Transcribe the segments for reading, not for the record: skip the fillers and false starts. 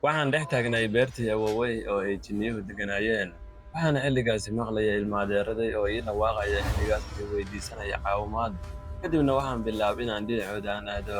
Waxaan dhex taagnay beertii awooway oo ay jinniyuhu degganaayeen, waxaana xilligaasi maqlayay ilma-adeeraday oo ii dhawaaqaya xilligaas iyo weydiisanaya caawimaad. Kadibna waxaan bilaabay inaan dhinacooda aan aado,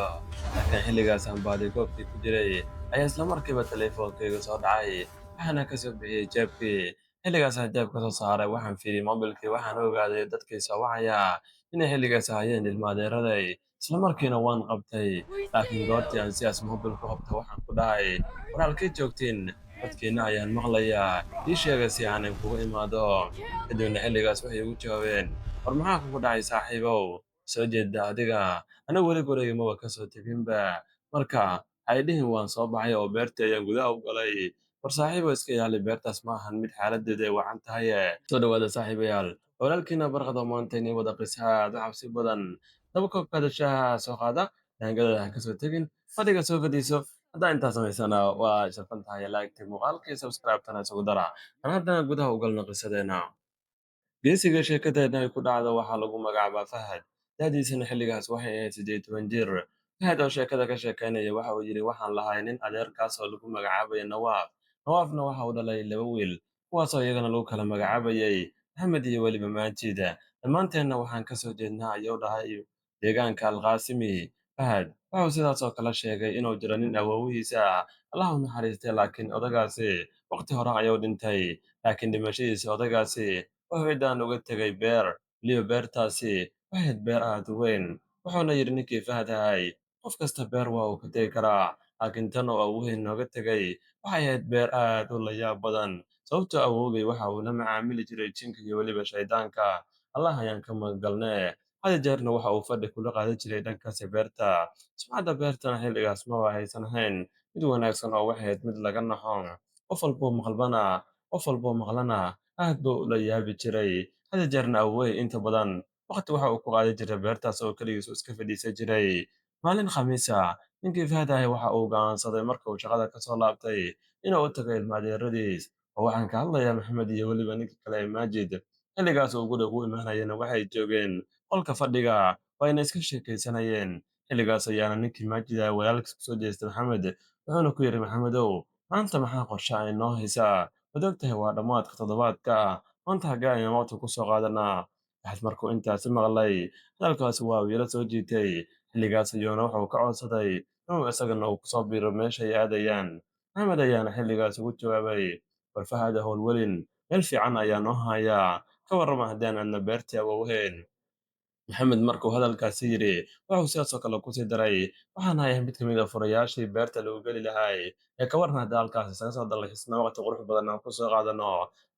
laakiin xilligaasaan baadigoobkii ku jiray ayaa isla markiiba taleefankayga soo dhacay, waxaana ka soo bixiyey jeebkii. Xilligaasaan jeeb ka soo saaray, waxaan fiiriyey moobilkii, waxaan ogaaday dadkii soo wacaya inay xilligaas ahaayeen ilma-adeeraday. Isla markiina waan qabtay, laakiin goortii aan sidaas moobilka u qabtay waxaan ku dhahay, war halkee joogtiin? Codkiinna ayaan maqlayaa, ii sheega si aan kugu imaado. Kadibna xilligaas waxay igu jawaabeen, war maxaa kugu dhacay saaxiibow? Soo jeeda adiga, anigu weli gurigay maba ka soo teginba. Marka ha i dhihin waan soo baxay oo beertii ayaan gudaha u galay. War saaxiibow iska ilaali, beertaas ma ahan mid xaaladdeedu ay wacan tahay. Soo dhawaada saaxiibayaal, walaalkiina barqada maanta inay wada qisa aad u cabsi badan. Laba koobkaada shaaha soo qaada, daangadooda ha ka soo tegin, fadhiga soo fadhiiso. Haddaa intaa samaysana waa sharfan tahay, laagtay muuqaalkii subscribe-tana isugu dara. Aan haddana gudaha u galno qisadeena. Geesiga sheekadeenna ay ku dhacdo waxaa lagu magacaabaa Fahad. Da'diisana xilligaas waxay ahayd 18 jir. Fahad oo sheekada ka sheekeynaya waxa uu yidhi waxaan lahay nin adeerkaas oo lagu magacaabayo Nawaaf. Nawaafna waxa uu dhalay 2 wiil, kuwaasoo iyagana lagu kala magacaabayay Maxamed iyo weliba Maajid. Dhammaanteenna waxaan ka soo jeednaa ayuu dhahay deegaanka Alqaasimi. Fahad wuxuu sidaas oo kale sheegay inuu jiro nin awoowihiisa ah, Allah u naxariistay, laakiin odaygaasi waqti hore ayuu dhintay. Laakiin dhimashadiisa odaygaasi wuxuu ciddaan uga tegay beer, weliba beertaasi waxay ahayd beer aad u weyn. Wuxuuna yidhi ninkii Fahad ahay, qof kasta beer waa uu ka tegi karaa, laakiin tan oo awowgay nooga tegay waxay ahayd beer aad u la yaab badan. Sababtoo awowgay waxa uu la macaamili jiray jinka iyo weliba shaydaanka. Allah ayaan ka magan galnee. Had iyo jeerna waxa uu fadhi kula qaadan jiray dhankaasi beerta. Sumcadda beertana xilligaas maba haysan ahayn mid wanaagsan oo waxay ahayd mid laga naxo. Qof walboo maqlana aad buu ula yaabi jiray. Had iyo jeerna awowgay inta badan waqti waxa uu ku qaadan jiray beertaas oo keligiis iska fadhiisan jiray. Maalin khamiis ah, ninkii Fahad ahay waxa uu go'aansaday marka uu shaqada ka soo laabtay inuu u tago ilma-adeeradiis. Oo waxaan ka hadlayaa Maxamed iyo weliba ninka kale ee Maajid. Xilligaas uu guriga ugu imaanayana waxay joogeen qolka fadhiga, wayna iska sheekaysanayeen. Xilligaas ayaana ninkii Maajid ah walaalkiis ku soo jeestay Maxamed, wuxuuna ku yidhi, Maxamedow, maanta maxaa qorshe ah inoo haysaa? Waad ogtahay waa dhammaadka toddobaadka, maanta xaggee ayaan waqti ku soo qaadanaa? Fahad markuu intaasi maqlay, hadalkaasi waa uu yara soo jiitay. Xilligaas ayuuna wuxuu ka codsaday inuu isagana uu ku soo biiro meesha ay aadayaan. Maxamed ayaana xilligaas ugu jawaabay, war Fahad ha hawlwelin, meel fiican ayaa noo hayaa, ka warrama haddii aan aadno beertii awowgeen. Maxamed markuu hadalkaasi yidhi wuxuu sidaas oo kale ku sii daray, waxaan hayaa mid ka mid ah furayaashii beerta lagu geli lahaa, ee ka warran haddii halkaas isaga soo dalxiisno waqti qurux badan aan ku soo qaadano.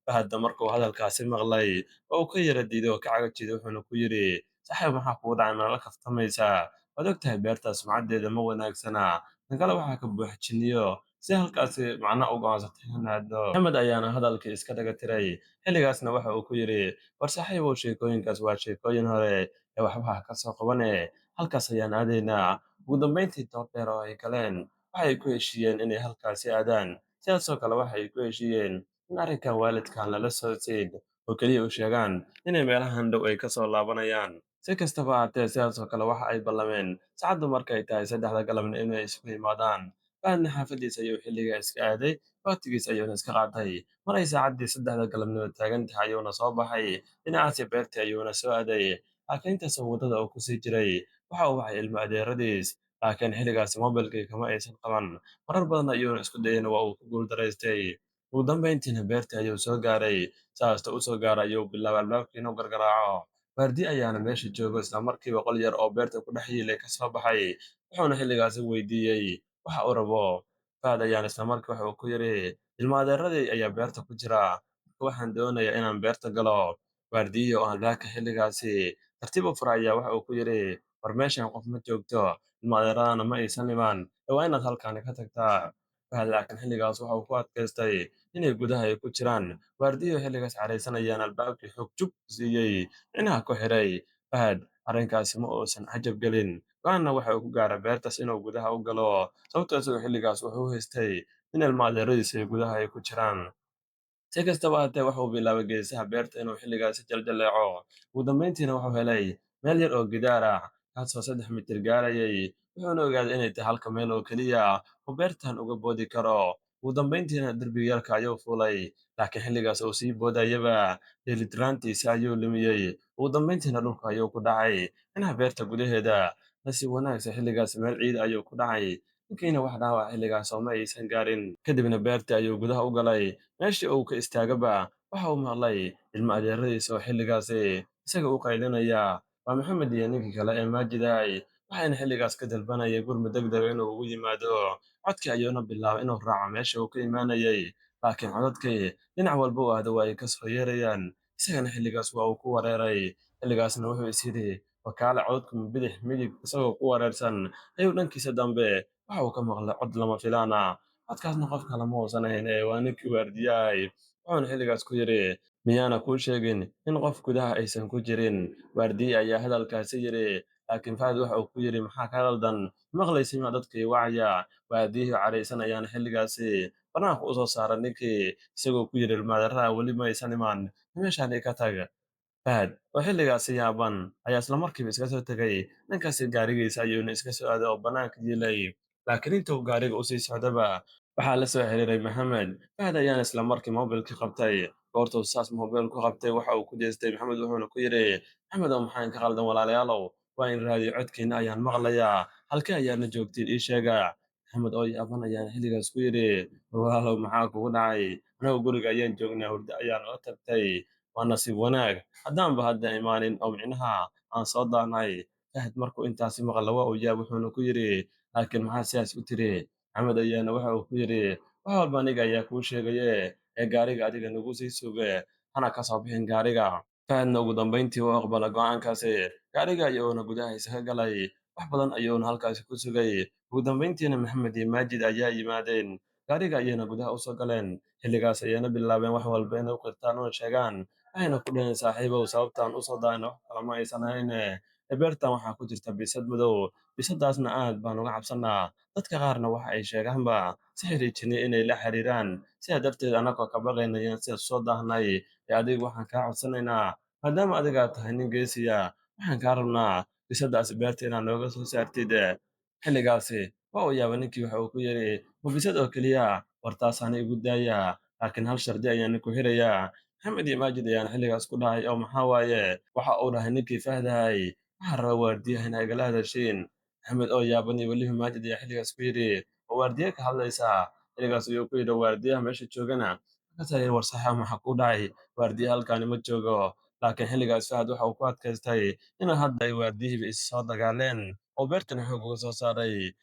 Fahadna markuu hadalkaasi maqlay waa uu ka yara diiday oo ka cagajiiday, wuxuuna ku yidhi, saaxiib maxaa kugu dhacay, ma nala kaftamaysaa? Waad ogtahay beertaas sumcaddeeda ma wanaagsana, tan kale waxaa ka buuxa jinniyo, si halkaasi macnaha u go'aansatay inaan aadno. Maxamed ayaana hadalkii iska dhaga tiray. Xilligaasna waxa uu ku yidhi, war saaxiibow, sheekooyinkaas waa sheekooyin hore ee waxba ha ka soo qabane, halkaas ayaan aadaynaa. Ugu dambeyntii dood dheer oo ay galeen, waxay ku heshiiyeen inay halkaasi aadaan. Sidaasoo kale waxay ku heshiiyeen in arrinkan waalidkaan lala socodsiin, oo keliya u sheegaan inay meelahan dhow ay ka soo laabanayaan. Si kastaba ha ahaatee, sidaasoo kale waxa ay ballameen saacaddu markay tahay 3:00 galabnimo inay isugu yimaadaan. Fahadna xaafaddiisa ayuu xilligaa iska aaday, waqtigiisa ayuuna iska qaatay. Mar ay saacaddii 3:00 galabnimo taagan tahay ayuuna soo baxay, dhinacaasi beertii ayuuna soo aaday. Laakiin intaas oo waddada uu ku sii jiray, waxa uu wacay ilma-adeeradiis, laakiin xilligaasi moobilkii kama aysan qaban. Marar badan ayuuna isku dayayna waa uu ku guuldareystay. Ugu dambeyntiina beertii ayuu soo gaaray. Saasta u soo gaaray ayuu bilaabay albaabkii inuu gargaraaco. Waardiye ayaana meesha jooga, isla markiiba qol yar oo beerta ku dhex yiilay ka soo baxay, wuxuuna xilligaasi weydiiyey waxa uu rabo. Fahad ayaana isla markii waxa uu ku yidhi, ilma-adeeradey ayaa beerta ku jira, marka waxaan doonayaa inaan beerta galo. Waardiyihii oo albaabka xilligaasi tartiib u furay ayaa waxa uu ku yidhi, war meeshan qof ma joogto, ilma-adeeradana ma aysan imaan, ee waa inaad halkaani ka tagtaa. Fahad laakiin xilligaas waxa uu ku adkaystay inay gudaha ay ku jiraan. Waardiyihii xilligaas caraysan ayaana albaabkii xoog jug siiyey, dhinaca ku xiray. Fahad arrinkaasi ma uusan cajab gelin, go'aanna waxa uu ku gaaray beertaas inuu gudaha u galo, sababtoo isagoo xilligaas wuxuu u haystay in ilma-adeeradiis ay gudaha ay ku jiraan. Si kastaba ha ahaatee, waxa uu bilaabay geesaha beerta inuu xilligaasi jaljalleeco. Ugu dambeyntiina wuxuu helay meel yar oo gidaar ah, kaasoo 3 mitir gaarayay, wuxuuna ogaaday inay tahay halka meel oo keliya oo beertan uga boodi karo. ugu dambayntiina derbiga yarka ayuu fuulay, laakiin xilligaas uu sii boodayaba dheelitiraantiisa ayuu lumiyey. Ugu dambayntiina dhulka ayuu ku dhacay dhinaca beerta gudaheeda. Nasiib wanaagsan xilligaas meel ciid ayuu ku dhacay, ninkiina wax dhaawac xilligaas oo ma aysan gaarin. Kadibna beertii ayuu gudaha u galay, meeshii uu ka istaagaba waxa uu maqlay ilmo adeeradiis oo xilligaasi isaga u qaylinaya. Waa Maxamed iyo ninkii kale ee Maajid ahay, waxayna xilligaas ka dalbanayeen gurmad degdeg ah inuu ugu yimaado. Codkii ayuuna bilaabay inuu raaco meesha uu ka imaanayay, laakiin codadkii dhinac walba u aado waa ay ka soo yeerayaan. Isagana xilligaas waa uu ku wareeray. Xilligaasna wuxuu is yidhi wakaale codadku bidix midig isagoo ku wareersan ayuu dhankiisa dambe waxa uu ka maqlay cod lama filaan ah. Codkaasna qof kale ma uusan ahayn ee waa ninkii waardiyaha. Wuxuuna xilligaas ku yidhi miyaana kuu sheegin in qof gudaha aysan ku jirin. Waardiye ayaa hadalkaasi yidhi, laakiin Fahad waxa uu ku yidhi maxaa ka qaldan, maqlaysid maa dadkii wacaya. Waardiyihii caraysan ayaana xilligaasi bannaanka u soo saaray ninkii, isagoo ku yidhi ilmaadaraha weli ma aysan imaan, meeshaan ka tag. Fahad oo xilligaasi yaaban ayaa isla markiiba iska soo tegay dhankaasi gaarigiisa ayuuna iska soo aaday oo bannaanka yiilay. Laakiin inta uu gaariga u sii socdaba waxaa la soo xiriiray Maxamed. Fahad ayaana isla markii moobilkii qabtay. Goortuu saas moobil ku qabtay waxa uu ku jeestay Maxamed wuxuuna ku yidhi maxamedow maxaan ka khaldan walaalayaalow, waa in raadiyo codkiina ayaan maqlayaa, halkee ayaadna joogtiin ii sheega. Maxamed oo yaaban ayaana xilligaas ku yidhi war walaalow maxaa kugu dhacay, anagu guriga ayaan joognaa, hurdo ayaa nala tagtay, waa nasiib wanaag haddaanba hadda imaanin oo micnaha aan soo daahnay. Fahad markuu intaasi maqla waa uu yaab wuxuuna ku yidhi laakiin maxaad sidaas u tiri. Maxamed ayaana waxa uu ku yidhi wax walba aniga ayaa kuu sheegaye ee gaariga adiga nagu sii suge, hana ka soo bixin gaariga. Fahadna ugu dambayntii wuu aqbalay go'aankaasi, gaariga ayuuna gudaha isaga galay, wax badan ayuuna halkaasi ku sugay. Ugu dambayntiina Maxamed iyo Maajid ayaa yimaadeen, gaariga ayayna gudaha u soo galeen. Xilligaas ayayna bilaabeen wax walba inay u qirtaan una sheegaan, waxayna ku dhaheen saaxiibow sababtaan u soo daahno wax kale ma aysan ahayne beertan waxaa ku jirta bisad madow, bisadaasna aad baan uga cabsannaa. Dadka qaarna waxa ay sheegaanba sixir iyo jinni inay la xiriiraan, sidaa darteed annagoo ka baqayna ayaan sidaas u soo daahnay. Adiga waxaan kaa codsanaynaa maadaama adiga aad tahay nin geesiya, waxaan kaa rabnaa bisadaas beerta inaad nooga soo saartid. Xilligaasi waa uu yaabay ninkii waxa uu ku yidhi ma bisad oo keliya, war taasaana igu daaya, laakiin hal shardi ayaan idinku xirayaa. Maxamed iyo Maajid ayaana xilligaas ku dhahay oo maxaa waaye, waxa uu dhahay ninkii Fahad ahay waxaan rabaa waardiyaha inaa igala hadashiin. Maxamed oo yaaban iyo weliba Maajid ayaa xilligaas ku yidhi ma waardiye ka hadlaysaa. Xilligaas ayuu ku yidhi waardiyaha meesha joogana markaasaa yidhi war saaxiib maxaa kuu dhacay, waardiye halkaani ma joogo. Laakiin xilligaas Fahad waxa uu ku adkaystay in hadda ay waardiyihiiba is soo dagaaleen oo beertana xoog uga soo saaray.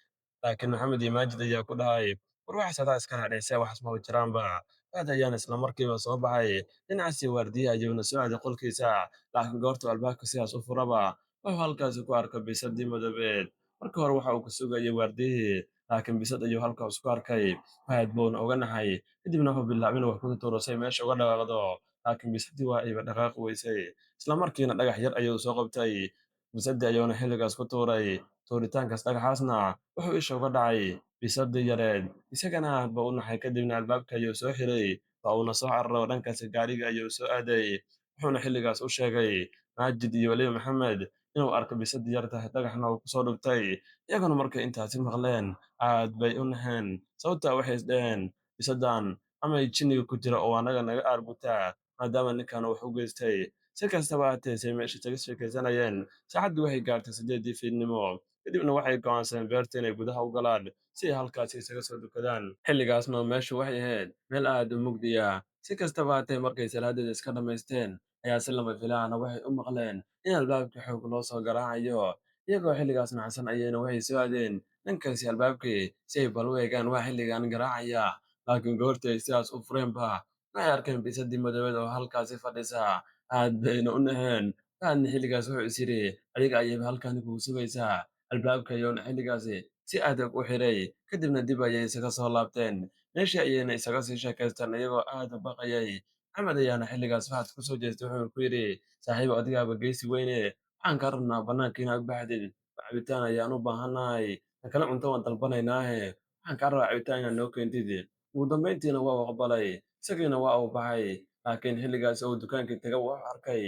Laakiin Maxamed iyo Maajid ayaa ku dhahay war waxaas adaa iska hadhaysay waxaas maba jiraanba. Fahad ayaana isla markiiba soo baxay dhinacaasii waardiyaha ayuuna soo aaday qolkiisa, laakiin goortuu albaabka sidaas u furaba wuxuu halkaasi ku arkay bisadii madoobeed. Markii hore waxa uu ka sugayay waardiyihii, laakiin bisad ayuu halkaas ku arkay. Aad buuna uga naxay, kadibna wuxuu bilaabay inuu wax ku tuuro si ay meesha uga dhaqaaqdo, laakiin bisadii waa ayba dhaqaaqi weysay. Isla markiina dhagax yar ayuu soo qabtay, bisadii ayuuna xilligaas ku tuuray. Tuuritaankaas dhagaxaasna wuxuu isha uga dhacay bisadii yareed, isagana aad buu u naxay. Kadibna albaabka ayuu soo xiray, waa uuna soo cararay oo dhankaasi gaariga ayuu soo aaday. Wuxuuna xilligaas u sheegay Maajid iyo weliba Maxamed inuu arkay bisadii yar tahay dhagaxna uu ku soo dhuftay. Iyaguna markay intaasi maqleen aad bay u naxeen, sababtoo ah waxay is dhaheen bisadan ama jinniga ku jira oo annaga naga aargutaa maadaama ninkan uu wax u geystay. Si kastaba ha ahaatee say meesha isaga sheekaysanayeen, saacaddii waxay gaartay 8:00 fiidnimo. Kadibna waxay go'aansadeen beerta inay gudaha u galaan si ay halkaasi isaga soo dukadaan. Xilligaasna meeshu waxay ahayd meel aad u mugdi ah. Si kastaba ha ahaatee markay salaaddooda iska dhammaysteen ayaa si lama filaan ah waxay u maqleen in albaabka xoog loo soo garaacayo. Iyagoo xilligaas naxsan ayayna waxay soo aadeen dhankaasi albaabkii si ay bal u eegaan waa xilligan garaacaya. Laakiin goortii ay sidaas u fureenba waxay arkeen bisadii madoobeed oo halkaasi fadhisa, aad bayna u naxeen. Fahadna xilligaas wuxuu is yidhi adiga ayayba halkaani kugu sugaysaa. Albaabka ayuuna xilligaasi si adag u xiray, kadibna dib ayay isaga soo laabteen. Meeshii ayayna isaga sii sheekaysteen iyagoo aad u baqayay. Maxamed ayaana xilligaas Fahad ku soo jeestay wuxuuna ku yidhi saaxiibow adigaaba geesi weyne, waxaan kaa rabnaa bannaanka inaad u baxdid, cabitaan ayaan u baahannahay, tan kale cunto waan dalbanaynaahe, waxaan kaa rabaa cabitaan inaad noo keentid. Ugu dambayntiina waa uu aqbalay, isagiina waa uu baxay. Laakiin xilligaas oo uu dukaankii tagay wuxuu arkay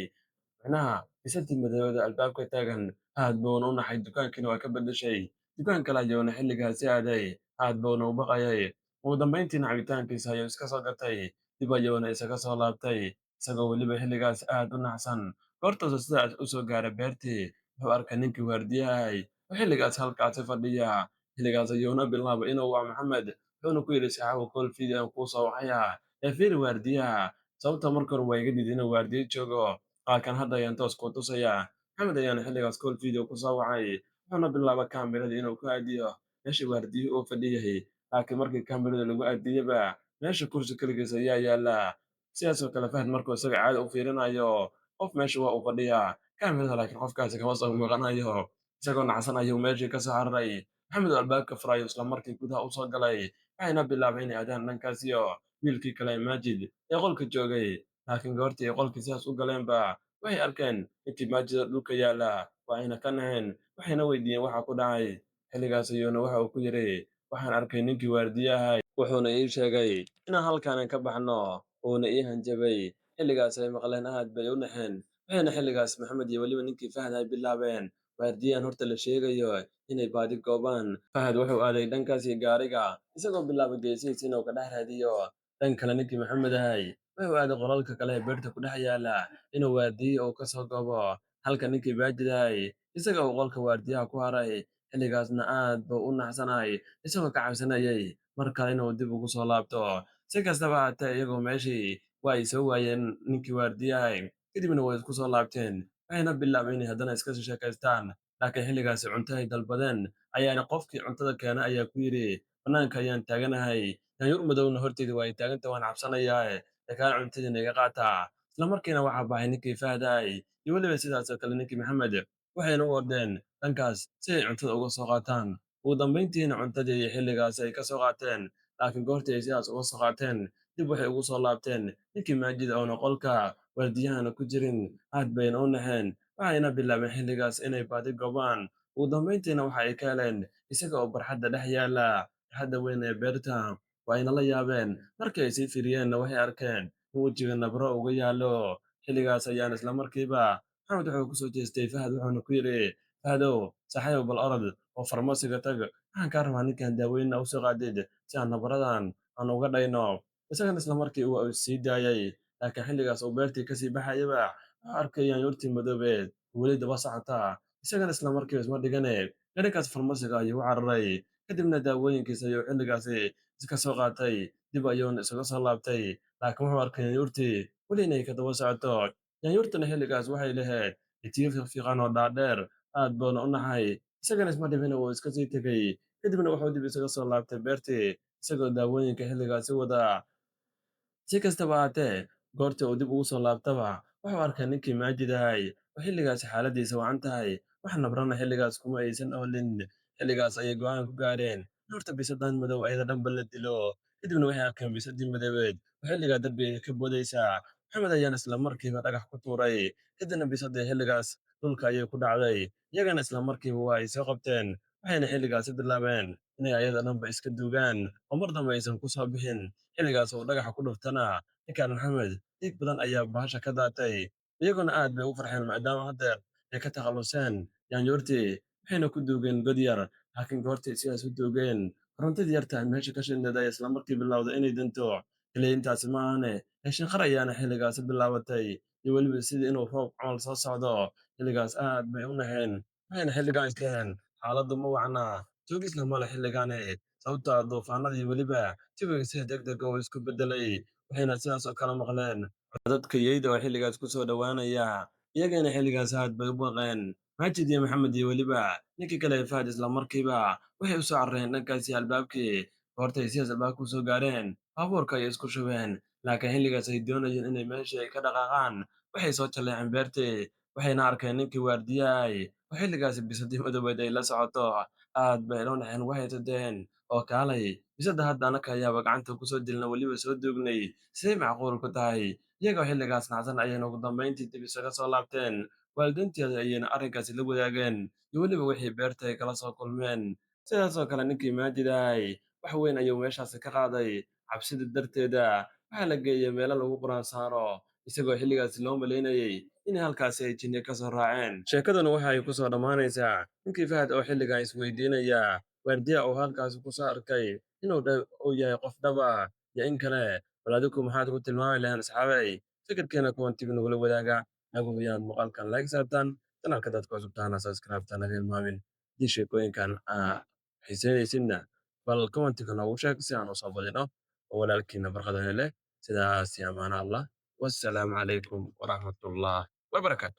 macnaha bisadii madoobeed oo albaabka taagan, aad buuna u naxay, dukaankiina waa ka beddeshay. Dukaan kale ayuuna xilligaasi aaday, aad buuna u baqayay. ugu dambayntiina cabitaankiisa ayuu iska soo gatay, dib ayuuna isaga soo laabtay, isagoo weliba xilligaas aad u naxsan. Goortuusa sidaas u soo gaaray beertii, wuxuu arkay ninkii waardiyahay oo xilligaas halkaasi fadhiya. Xilligaas ayuuna bilaabay inuu waco Maxamed, wuxuuna ku yidhi saaxiibow call video aan kuu soo wacaya, ee fiiri waardiyaha. Sababtoo markii hore waa iga diiday inuu waardiye joogo, laakiin hadda ayaan toos kuu tusayaa. Maxamed ayaana xilligaas call video ku soo wacay, wuxuuna bilaabay kaamiradii inuu ku aadiyo meeshii waardiyuhu uu fadhiyay. Laakiin markii kaamirada lagu aadiyayba, meesha kursi kaligiis ayaa yaalla. Sidaas oo kale Fahad markuu isaga caadi u fiirinayo, qof meesha waa uu fadhiyaa, kaamirada laakiin qofkaasi kama soo muuqanayo. Isagoo nacsan ayuu meeshii ka soo cararay. Maxamed oo albaabka furayo isla markii gudaha u soo galay, waxayna bilaabeen inay aadaan dhankaas iyo wiilkii kale ee Maajid ee qolka joogay. Laakiin goortii ay qolkii sidaas u galeenba, waxay arkeen ninkii Maajid oo dhulka yaalla, waa ayna ka naheen, waxayna weydiiyeen waxa ku dhacay. Xilligaas ayuuna waxa uu ku yidhi, waxaan arkay ninkii waardiyaha wuxuuna ii sheegay inaan halkaanan ka baxno, wuuna ii hanjabay. Xilligaas ay maqleen aad bay u naxeen, waxayna xilligaas Maxamed iyo weliba ninkii Fahad ay bilaabeen waardiyahan horta la sheegayo inay baadi goobaan. Fahad wuxuu aaday dhankaas iyo gaariga, isagoo bilaabay geesihiisa inuu ka dhex raadiyo. Dhan kale ninkii Maxamed ahay wuxuu aaday qolalka kale ee beerta ku dhex yaalla inuu waardiye uu ka soo goobo, halka ninkii Maajid ahay isaga uu qolka waardiyaha ku haray. Xilligaasna aad buu u naxsanay, isagoo ka cabsanayay mar kale inuu dib ugu soo laabto. Si kastaba ha ahaatee, iyagoo meeshii waa ay soo waayeen ninkii waardiyaha, kadibna way isku soo laabteen, waxayna bilaabeen inay haddana iska sii sheekaystaan. Laakiin xilligaasi cunto ay dalbadeen, ayaana qofkii cuntada keenay ayaa ku yidhi, bannaanka ayaan taaganahay, yaanyuur madowna horteyda waa ay taagan tahay, waan cabsanayaa, ee kaale cuntadiina iga qaata. Isla markiina waxaa baxay ninkii Fahad ahay iyo weliba sidaas oo kale ninkii Maxamed, waxayna u ordeen dhankaas si ay cuntada uga soo qaataan. Ugu dambayntiina cuntadii iyo xilligaasi ay ka soo qaateen, laakiin goortii ay sidaas uga soo qaateen, dib waxay ugu soo laabteen ninkii Maajid oona qolka waardiyahana ku jirin. Aad bayna u naxeen, waxayna bilaabeen xilligaas inay baadi goobaan. Ugu dambayntiina waxa ay ka heleen isaga oo barxadda dhex yaalla, barxadda weyn ee beerta. Waa ayna la yaabeen, markii ay sii fiiriyeenna waxay arkeen in wejiga nabro uga yaallo. Xilligaas ayaan isla markiiba Maxamed wuxuu ku soo jeestay Fahad, wuxuuna ku yidhi, Fahadow saaxiibow bal orod oo farmasiga tag, waxaan kaa rabaa ninkan daawooyinna u soo qaadid si aan nabaradan aan uga dhayno. Isagana isla markii uu sii daayay, laakiin xilligaas uu beertii ka sii baxayaba, wuxuu arkay yaanyuurtii madoobeed oo weli daba socota. Isagana isla markiiba isma dhigane, dhankaas farmasiga ayuu u cararay, kadibna daawooyinkiisa ayuu xilligaasi iska soo qaatay, dib ayuuna isaga soo laabtay. Laakiin wuxuu arkay yaanyuurtii weli inay ka daba socoto. Yaanyuurtana xilligaas waxay lahayd itiyo fiiqan oo dhaadheer, aad buuna u naxay. Isagana isma dhibine wuu iska sii tegey, kadibna wuxuu dib isaga soo laabtay beertii, isagoo daawooyinka xilligaasi wada. Si kastaba ha ahaatee, goortii uu dib ugu soo laabtaba, wuxuu arkay ninkii Maajid ahay oo xilligaasi xaaladdiisa wacan tahay, wax nabrana xilligaas kuma aysan oolin. Xilligaas ayay go'aan ku gaareen in horta bisaddan madow ayada dhanba la dilo. Kadibna waxay arkeen bisaddii madoobeed oo xilligaa darbiga ka boodaysa. Maxamed ayaana isla markiiba dhagax ku tuuray, kadibna bisaddii xilligaas dhulka ayay ku dhacday. Iyagana isla markiiba waa ay soo qabteen, waxayna xilligaasi bilaabeen inay ayada dhanba iska duugaan oo mar dambe aysan ku soo bixin. Xilligaas uu dhagaxa ku dhuftana, ninkaan Maxamed dhiig badan ayaa bahasha ka daatay. Iyaguna aad bay ugu farxeen maadaama haddeer ay ka takhaluseen yaanyuurtii, waxayna ku duugeen god yar. Laakiin goortii ay sidaas u duugeen, korontadii yarta ee meesha ka shidneed ayaa isla markii bilowday inay danto. Kaliya intaasi ma ahane, ee shinqar ayaana xilligaasi bilaabatay, iyo weliba sidii inuu roob camal soo socdo. Xilligaas aad bay u naxeen, waxayna xilligan is dhaheen xaaladdu ma wacna, joogisna ma leh xilligaani, sababtoo ah duufaanadii weliba jawiga sida degdega uu isku beddelay. Waxayna sidaas oo kale maqleen codadka yeyda oo xilligaas ku soo dhowaanaya, iyagana xilligaas aad bay u baqeen. Maajid iyo Maxamed iyo weliba ninkii kale ee Fahad isla markiiba waxay u soo carareen dhankaas iyo albaabkii. Goortay sidaas albaabka u soo gaareen, baabuurka ayay isku shubeen, laakiin xilligaas ay doonayeen inay meeshii ay ka dhaqaaqaan, waxay soo jaleeceen beertii, waxayna arkeen ninkii waardiyahay oo xilligaasi bisadii madoobeed ay la socoto. Aad bay ula naxeen, waxay tidhaheen, oo kaalay, bisadda hadda annaka ayaaba gacanta ku soo dilna weliba soo duugnay, sidee macquul ku tahay? Iyagoo xilligaas nacsan ayayna ugu dambayntii dib isaga soo laabteen. Waalidiinteeda ayayna arrinkaasi la wadaageen iyo weliba wixii beerta ay kala soo kulmeen. Sidaas oo kale ninkii Maajid ahay wax weyn ayuu meeshaasi ka qaaday, cabsida darteeda waxaa la geeyey meelo lagu quraan saaro, isagoo xilligaasi loo malaynayay in halkaasi ay jinni ka soo raaceen. Sheekaduna waxa ay ku soo dhammaanaysaa ninkii Fahad oo xilligan isweydiinaya waardiyaha uu halkaasi ku soo arkay inuu uu yahay qof dhab ah iyo in kale. Bal adigu maxaad ku tilmaami lahayn asxaabey? Fikirkiina commentiga nagula wadaaga. Nagu inaad muuqaalkan like saartaan, channelka dadka cusub tahana subscribe-ta naga hilmaamin. Haddii sheekooyinkan xiisaynaysidna bal commentiga noogu sheeg si aan u soo badino oo walaalkiina barqadane leh. Sidaas iyo amaana Allah. Wassalaamu calaykum waraxmatullaah wabarakaatu.